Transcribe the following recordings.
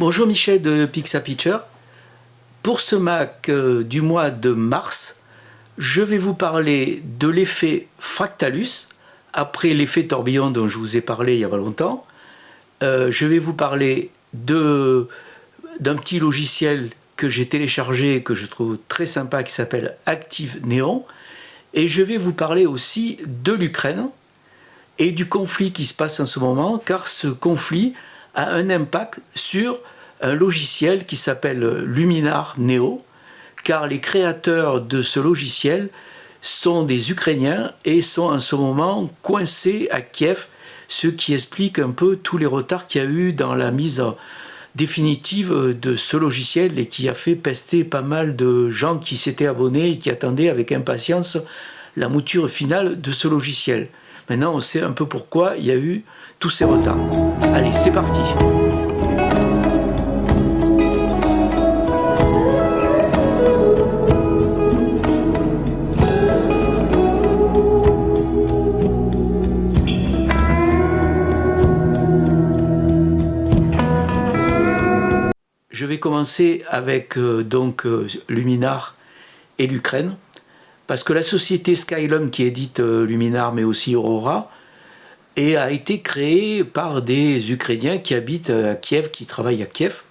Bonjour Michel de Pixapitcher. Pour ce Mac du mois de mars, je vais vous parler de l'effet Fractalus, après l'effet tourbillon dont je vous ai parlé il y a pas longtemps. Je vais vous parler d'un petit logiciel que j'ai téléchargé et que je trouve très sympa qui s'appelle Active Neon. Et je vais vous parler aussi de l'Ukraine et du conflit qui se passe en ce moment, car ce conflit a un impact sur un logiciel qui s'appelle Luminar Neo, car les créateurs de ce logiciel sont des Ukrainiens et sont en ce moment coincés à Kiev, ce qui explique un peu tous les retards qu'il y a eu dans la mise définitive de ce logiciel et qui a fait pester pas mal de gens qui s'étaient abonnés et qui attendaient avec impatience la mouture finale de ce logiciel. Maintenant, on sait un peu pourquoi il y a eu tous ces retards. Allez, c'est parti! Je vais commencer avec Luminar et l'Ukraine, parce que la société Skylum qui édite Luminar mais aussi Aurora a été créée par des Ukrainiens qui habitent à Kiev, qui travaillent à Kiev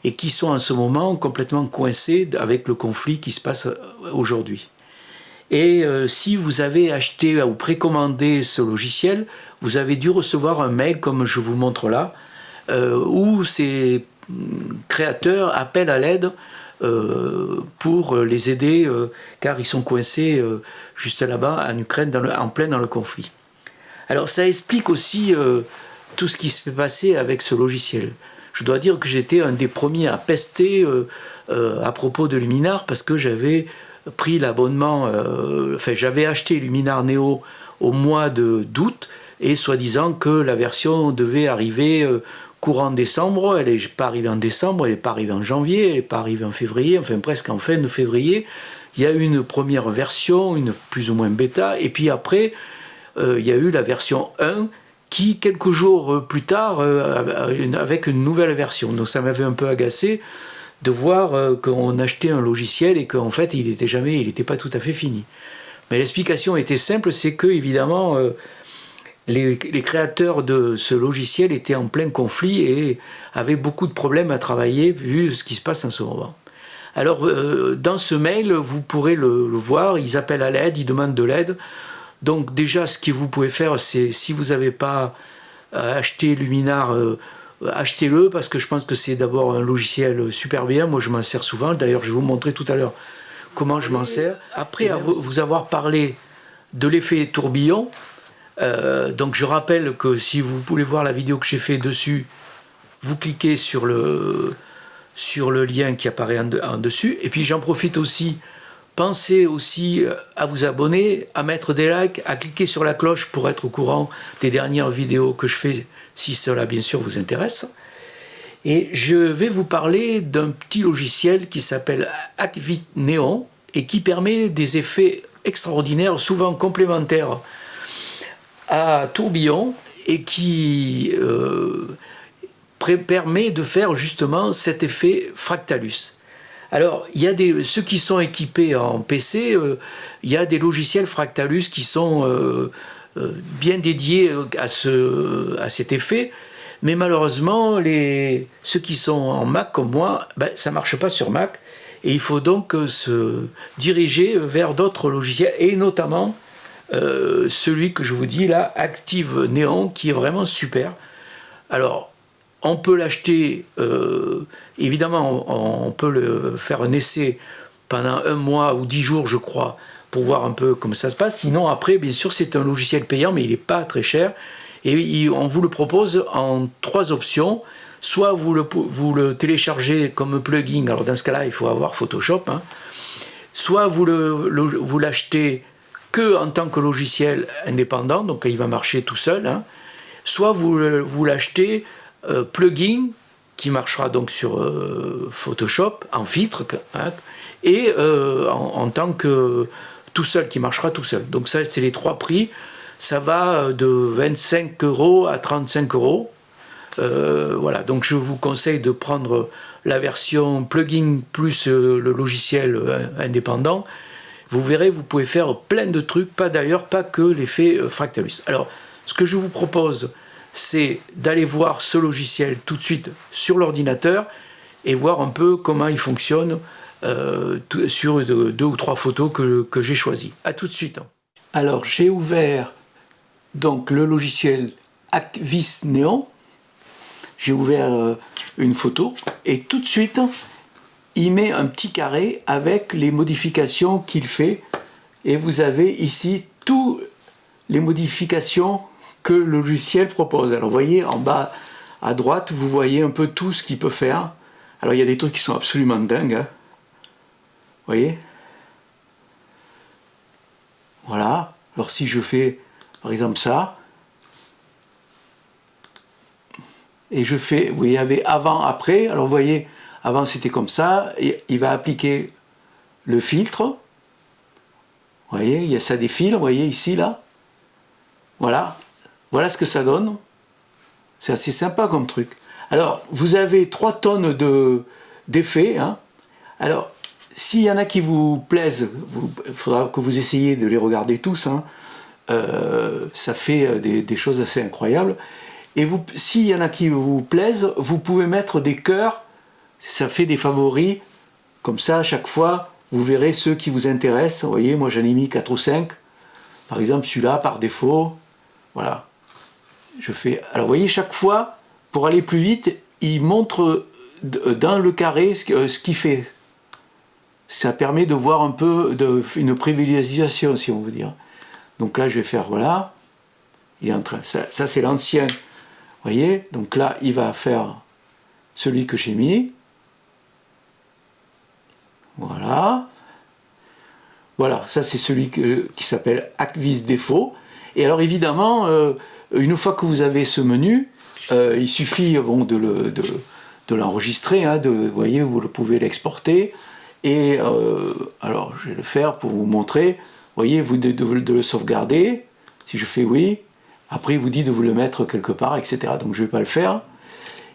et qui sont en ce moment complètement coincés avec le conflit qui se passe aujourd'hui. Et si vous avez acheté ou précommandé ce logiciel, vous avez dû recevoir un mail comme je vous le montre là, où ces créateurs appellent à l'aide pour les aider car ils sont coincés juste là-bas en Ukraine en plein dans le conflit. Alors ça explique aussi tout ce qui s'est passé avec ce logiciel. Je dois dire que j'étais un des premiers à pester à propos de Luminar parce que j'avais pris l'abonnement, j'avais acheté Luminar Neo au mois d'août et soi-disant que la version devait arriver courant décembre. Elle n'est pas arrivée en décembre, elle n'est pas arrivée en janvier, elle n'est pas arrivée en février, enfin presque en fin de février. Il y a eu une première version, une plus ou moins bêta, et puis après, il y a eu la version 1 qui, quelques jours plus tard, avec une nouvelle version. Donc ça m'avait un peu agacé de voir qu'on achetait un logiciel et qu'en fait, il n'était pas tout à fait fini. Mais l'explication était simple, c'est que, évidemment, les créateurs de ce logiciel étaient en plein conflit et avaient beaucoup de problèmes à travailler vu ce qui se passe en ce moment. Alors, dans ce mail, vous pourrez le voir, ils appellent à l'aide, ils demandent de l'aide. Donc déjà, ce que vous pouvez faire, c'est si vous n'avez pas acheté Luminar, achetez-le, parce que je pense que c'est d'abord un logiciel super bien. Moi, je m'en sers souvent. D'ailleurs, je vais vous montrer tout à l'heure comment je m'en sers. Après vous avoir parlé de l'effet tourbillon, donc je rappelle que si vous voulez voir la vidéo que j'ai fait dessus, vous cliquez sur le lien qui apparaît en dessus. Et puis j'en profite aussi, pensez aussi à vous abonner, à mettre des likes, à cliquer sur la cloche pour être au courant des dernières vidéos que je fais, si cela bien sûr vous intéresse. Et je vais vous parler d'un petit logiciel qui s'appelle Active Neon et qui permet des effets extraordinaires, souvent complémentaires à tourbillon et qui permet de faire justement cet effet Fractalus. Alors, il y a ceux qui sont équipés en PC, il y a des logiciels Fractalus qui sont bien dédiés à cet effet, mais malheureusement, ceux qui sont en Mac comme moi, ça ne marche pas sur Mac, et il faut donc se diriger vers d'autres logiciels, et notamment celui que je vous dis là, Active Neon, qui est vraiment super. Alors, on peut l'acheter, évidemment, on peut faire un essai pendant 1 mois ou 10 jours, je crois, pour voir un peu comment ça se passe. Sinon, après, bien sûr, c'est un logiciel payant, mais il n'est pas très cher. Et on vous le propose en 3 options. Soit vous le téléchargez comme plugin, alors dans ce cas-là, il faut avoir Photoshop. Hein. Soit vous l'achetez que en tant que logiciel indépendant, donc il va marcher tout seul. Hein. Soit vous l'achetez plugin qui marchera donc sur Photoshop en filtre hein, et en tant que tout seul, qui marchera tout seul. Donc ça, c'est les 3 prix. Ça va de 25 € à 35 €. Voilà, donc je vous conseille de prendre la version plugin plus le logiciel indépendant. Vous verrez, vous pouvez faire plein de trucs, pas que l'effet Fractalus. Alors, ce que je vous propose, c'est d'aller voir ce logiciel tout de suite sur l'ordinateur et voir un peu comment il fonctionne sur 2 ou 3 photos que j'ai choisies. A tout de suite. Alors, j'ai ouvert donc le logiciel Acvis Neon. J'ai ouvert une photo et tout de suite, il met un petit carré avec les modifications qu'il fait. Et vous avez ici toutes les modifications que le logiciel propose. Alors vous voyez en bas à droite, vous voyez un peu tout ce qu'il peut faire. Alors il y a des trucs qui sont absolument dingues. Hein. Vous voyez? Voilà. Alors si je fais par exemple ça, et je fais, vous voyez, il y avait avant, après, alors vous voyez, avant c'était comme ça, et il va appliquer le filtre, vous voyez, il y a ça des fils, vous voyez ici, là, voilà, voilà ce que ça donne, c'est assez sympa comme truc. Alors, vous avez 3 tonnes d'effets, hein. Alors, s'il y en a qui vous plaisent, il faudra que vous essayiez de les regarder tous, hein. Ça fait des choses assez incroyables. Et s'il y en a qui vous plaisent, vous pouvez mettre des cœurs, ça fait des favoris, comme ça à chaque fois, vous verrez ceux qui vous intéressent. Vous voyez, moi j'en ai mis 4 ou 5, par exemple celui-là par défaut, voilà. Je fais, alors vous voyez, chaque fois, pour aller plus vite, il montre dans le carré ce qu'il fait. Ça permet de voir un peu une privilégiation, si on veut dire. Donc là je vais faire, voilà, il est en train, ça c'est l'ancien. Vous voyez, donc là, il va faire celui que j'ai mis. Voilà. Voilà, ça c'est celui qui s'appelle Acvis Défaut. Et alors évidemment, une fois que vous avez ce menu, il suffit bon, de l'enregistrer. Hein, vous voyez, vous pouvez l'exporter. Et alors, je vais le faire pour vous montrer. Vous voyez, de le sauvegarder. Si je fais oui. Après, il vous dit de vous le mettre quelque part, etc. Donc, je ne vais pas le faire.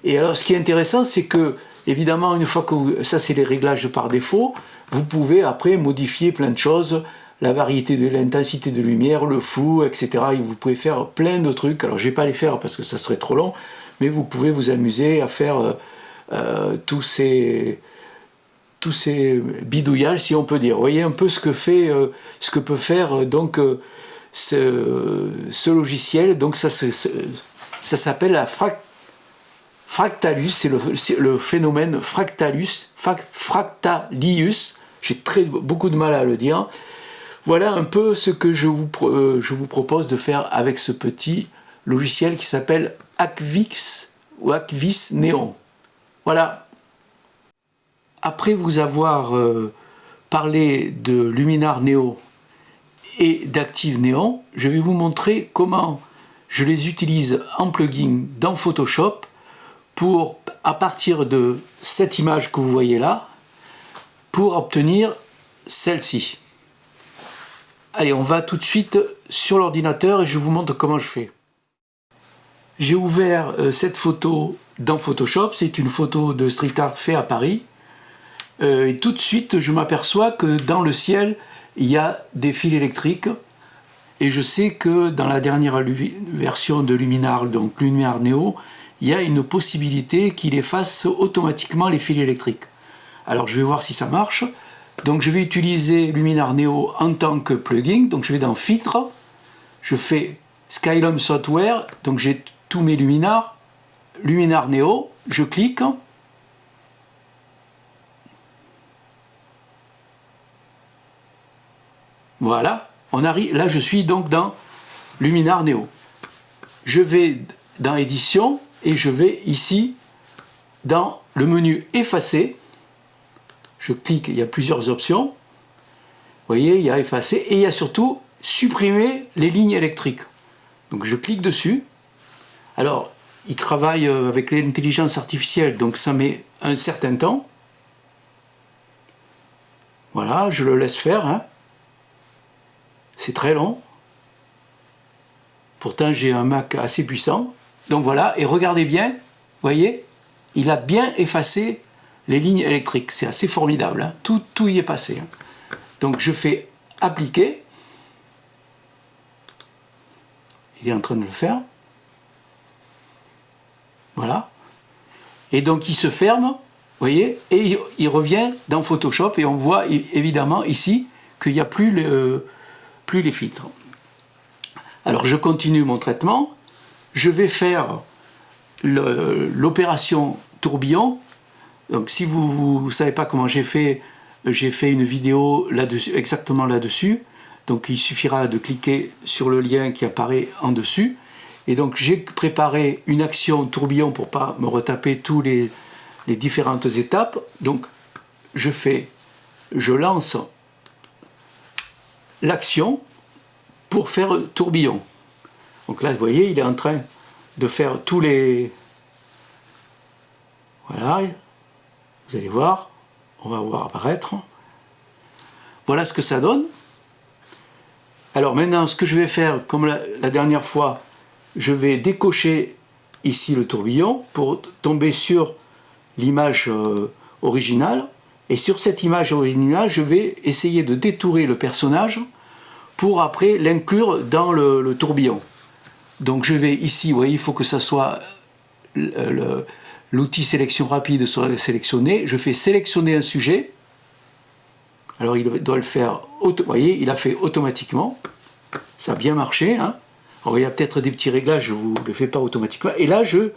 Et alors, ce qui est intéressant, c'est que, évidemment, une fois que ça, c'est les réglages par défaut, vous pouvez après modifier plein de choses, la variété de l'intensité de lumière, le flou, etc. Et vous pouvez faire plein de trucs. Alors, je ne vais pas les faire parce que ça serait trop long, mais vous pouvez vous amuser à faire tous ces bidouillages, si on peut dire. Vous voyez un peu ce que peut faire donc ce logiciel. Donc ça s'appelle la Fractalus, c'est le phénomène Fractalius. J'ai beaucoup de mal à le dire. Voilà un peu ce que je vous propose de faire avec ce petit logiciel qui s'appelle Acvis ou Acvis Neon. Voilà. Après vous avoir parlé de Luminar Neo et d'Active Neon, je vais vous montrer comment je les utilise en plugin dans Photoshop pour, à partir de cette image que vous voyez là, pour obtenir celle-ci. Allez, on va tout de suite sur l'ordinateur et je vous montre comment je fais. J'ai ouvert cette photo dans Photoshop, c'est une photo de street art fait à Paris. Et tout de suite, je m'aperçois que dans le ciel, il y a des fils électriques. Et je sais que dans la dernière version de Luminar, donc Luminar Neo, il y a une possibilité qu'il efface automatiquement les fils électriques. Alors je vais voir si ça marche. Donc je vais utiliser Luminar Neo en tant que plugin. Donc je vais dans Filtre, je fais Skylum Software, donc j'ai tous mes Luminar, Luminar Neo, je clique. Voilà, on arrive, là je suis donc dans Luminar Neo. Je vais dans Édition et je vais ici dans le menu Effacer. Je clique, il y a plusieurs options. Vous voyez, il y a Effacer et il y a surtout Supprimer les lignes électriques. Donc je clique dessus. Alors, il travaille avec l'intelligence artificielle, donc ça met un certain temps. Voilà, je le laisse faire, hein. C'est très long. Pourtant, j'ai un Mac assez puissant. Donc voilà, et regardez bien, voyez, il a bien effacé les lignes électriques. C'est assez formidable, hein. Tout y est passé. Hein. Donc je fais appliquer. Il est en train de le faire. Voilà. Et donc il se ferme, vous voyez, et il revient dans Photoshop et on voit évidemment ici qu'il n'y a plus les filtres. Alors je continue mon traitement. Je vais faire l'opération tourbillon. Donc si vous ne savez pas comment j'ai fait une vidéo là-dessus, exactement là-dessus. Donc il suffira de cliquer sur le lien qui apparaît en dessus. Et donc j'ai préparé une action tourbillon pour ne pas me retaper tous les différentes étapes. Donc je lance l'action pour faire tourbillon. Donc là vous voyez il est en train de faire tous les... Voilà, vous allez voir, on va voir apparaître. Voilà ce que ça donne. Alors maintenant, ce que je vais faire, comme la dernière fois, je vais décocher ici le tourbillon pour tomber sur l'image originale. Et sur cette image originale, je vais essayer de détourer le personnage pour après l'inclure dans le tourbillon. Donc je vais ici, vous voyez, il faut que ça soit l'outil sélection rapide soit sélectionné. Je fais sélectionner un sujet. Alors il doit le faire, vous voyez, il a fait automatiquement. Ça a bien marché. Hein. Alors il y a peut-être des petits réglages, je ne vous le fais pas automatiquement. Et là, je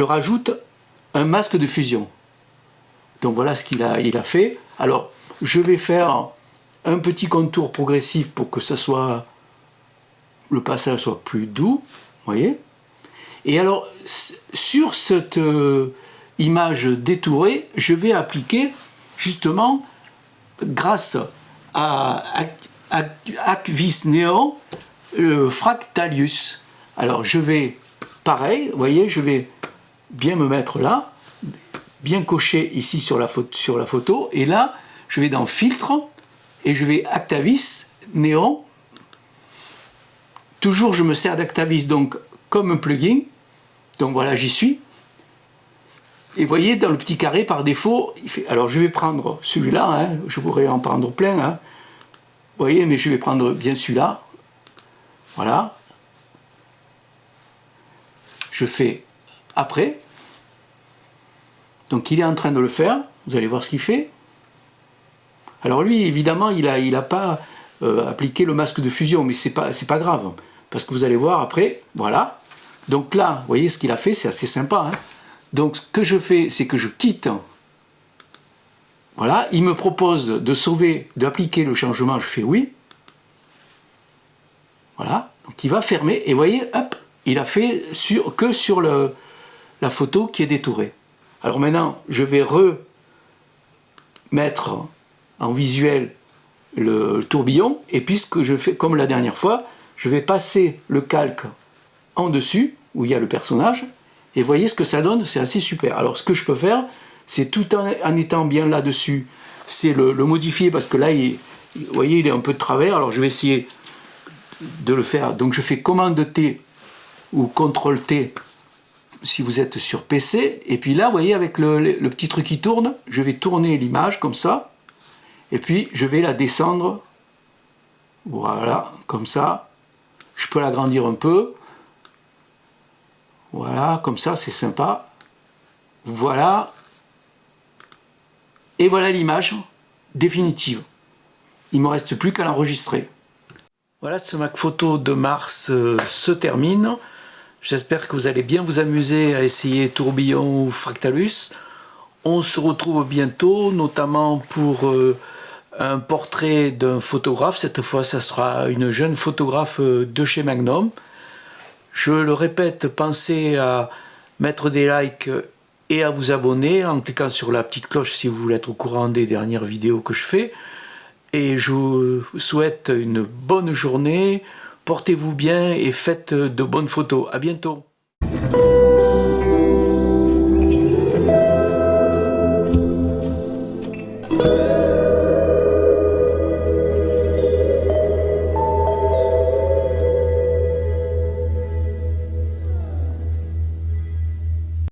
rajoute un masque de fusion. Donc voilà ce qu'il a fait. Alors je vais faire un petit contour progressif pour que le passage soit plus doux. Vous voyez. Et alors sur cette image détourée, je vais appliquer justement, grâce à Acvis Neon, Fractalius. Alors je vais, pareil, vous voyez, je vais bien me mettre là, bien cocher ici sur la photo, et là, je vais dans Filtre, et je vais Actavis Neon. Toujours je me sers d'Actavis donc comme un plugin, donc voilà, j'y suis. Et vous voyez, dans le petit carré, par défaut, il fait... Alors je vais prendre celui-là, hein, je pourrais en prendre plein, hein. Vous voyez, mais je vais prendre bien celui-là. Voilà. Je fais après. Donc il est en train de le faire. Vous allez voir ce qu'il fait. Alors lui, évidemment, il a pas appliqué le masque de fusion, mais c'est pas grave. Parce que vous allez voir après, voilà. Donc là, vous voyez ce qu'il a fait, c'est assez sympa. Hein. Donc ce que je fais, c'est que je quitte. Voilà, il me propose de sauver, d'appliquer le changement, je fais oui. Voilà, donc il va fermer, et vous voyez, hop, il a fait que sur la photo qui est détourée. Alors maintenant, je vais remettre en visuel le tourbillon, et puisque je fais comme la dernière fois, je vais passer le calque en dessus, où il y a le personnage, et vous voyez ce que ça donne, c'est assez super. Alors ce que je peux faire, c'est tout en étant bien là-dessus, c'est le modifier, parce que là, vous voyez, il est un peu de travers, alors je vais essayer de le faire. Donc je fais commande T ou CTRL T si vous êtes sur PC, et puis là, vous voyez, avec le petit truc qui tourne, je vais tourner l'image comme ça, et puis je vais la descendre, voilà, comme ça. Je peux l'agrandir un peu, voilà, comme ça, c'est sympa. Voilà. Et voilà l'image définitive. Il ne me reste plus qu'à l'enregistrer. Voilà, ce Mac Photo de mars se termine. J'espère que vous allez bien vous amuser à essayer Tourbillon ou Fractalus. On se retrouve bientôt, notamment pour un portrait d'un photographe. Cette fois, ça sera une jeune photographe de chez Magnum. Je le répète, pensez à mettre des likes et à vous abonner en cliquant sur la petite cloche si vous voulez être au courant des dernières vidéos que je fais. Et je vous souhaite une bonne journée, portez-vous bien et faites de bonnes photos. À bientôt.